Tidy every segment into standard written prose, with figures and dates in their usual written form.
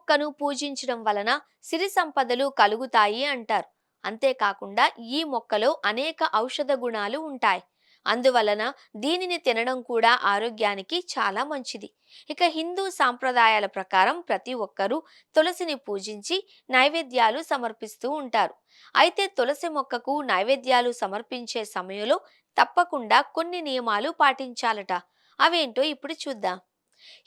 మొక్కను పూజించడం వలన సిరి సంపదలు కలుగుతాయి అంటారు. అంతేకాకుండా ఈ మొక్కలో అనేక ఔషధ గుణాలు ఉంటాయి. అందువలన దీనిని తినడం కూడా ఆరోగ్యానికి చాలా మంచిది. ఇక హిందూ సాంప్రదాయాల ప్రకారం ప్రతి ఒక్కరూ తులసిని పూజించి నైవేద్యాలు సమర్పిస్తూ ఉంటారు. అయితే తులసి మొక్కకు నైవేద్యాలు సమర్పించే సమయంలో తప్పకుండా కొన్ని నియమాలు పాటించాలట. అవేంటో ఇప్పుడు చూద్దాం.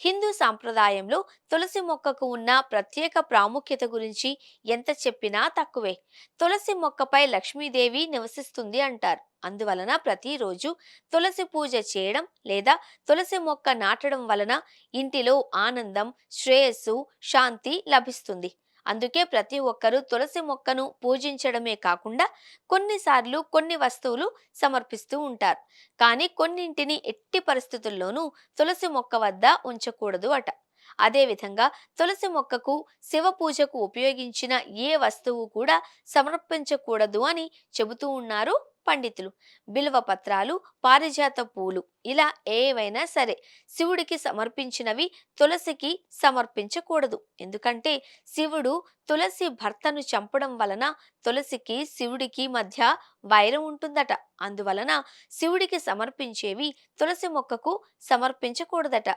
హిందూ సాంప్రదాయంలో తులసి మొక్కకు ఉన్న ప్రత్యేక ప్రాముఖ్యత గురించి ఎంత చెప్పినా తక్కువే. తులసి మొక్కపై లక్ష్మీదేవి నివసిస్తుంది అంటారు. అందువలన ప్రతిరోజు తులసి పూజ చేయడం లేదా తులసి మొక్క నాటడం వలన ఇంటిలో ఆనందం, శ్రేయస్సు, శాంతి లభిస్తుంది. అందుకే ప్రతి ఒక్కరూ తులసి మొక్కను పూజించడమే కాకుండా కొన్నిసార్లు కొన్ని వస్తువులు సమర్పిస్తూ ఉంటారు. కానీ కొన్నింటిని ఎట్టి పరిస్థితుల్లోనూ తులసి మొక్క వద్ద ఉంచకూడదు అట. అదేవిధంగా తులసి మొక్కకు శివ పూజకు ఉపయోగించిన ఏ వస్తువు కూడా సమర్పించకూడదు అని చెబుతూ ఉన్నారు పండితులు. బిల్వ పత్రాలు, పారిజాత పూలు ఇలా ఏవైనా సరే శివుడికి సమర్పించినవి తులసికి సమర్పించకూడదు. ఎందుకంటే శివుడు తులసి భర్తను చంపడం వలన తులసికి శివుడికి మధ్య వైరం ఉంటుందట. అందువలన శివుడికి సమర్పించేవి తులసి మొక్కకు సమర్పించకూడదట.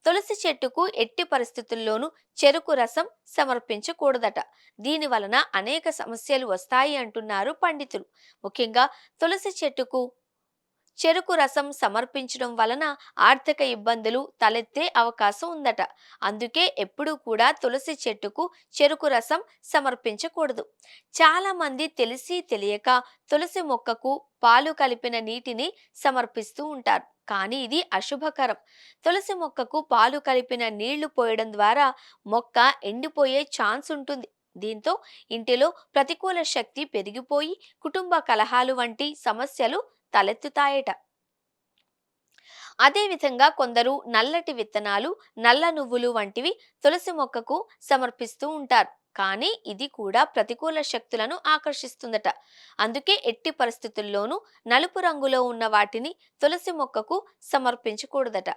తులసి చెట్టుకు ఎట్టి పరిస్థితుల్లోనూ చెరుకు రసం సమర్పించకూడదట. దీని వలన అనేక సమస్యలు వస్తాయి అంటున్నారు పండితులు. ముఖ్యంగా తులసి చెట్టుకు చెరుకు రసం సమర్పించడం వలన ఆర్థిక ఇబ్బందులు తలెత్తే అవకాశం ఉందట. అందుకే ఎప్పుడూ కూడా తులసి చెట్టుకు చెరుకు రసం సమర్పించకూడదు. చాలా మంది తెలిసి తెలియక తులసి మొక్కకు పాలు కలిపిన నీటిని సమర్పిస్తూ ఉంటారు. కానీ ఇది అశుభకరం. తులసి మొక్కకు పాలు కలిపిన నీళ్లు పోయడం ద్వారా మొక్క ఎండిపోయే ఛాన్స్ ఉంటుంది. దీంతో ఇంటిలో ప్రతికూల శక్తి పెరిగిపోయి కుటుంబ కలహాలు వంటి సమస్యలు తలెత్తుతాయట. అదేవిధంగా కొందరు నల్లటి విత్తనాలు, నల్ల నువ్వులు వంటివి తులసి మొక్కకు సమర్పిస్తూ ఉంటారు. కానీ ఇది కూడా ప్రతికూల శక్తులను ఆకర్షిస్తుందట. అందుకే ఎట్టి పరిస్థితుల్లోనూ నలుపు రంగులో ఉన్న వాటిని తులసి మొక్కకు సమర్పించకూడదట.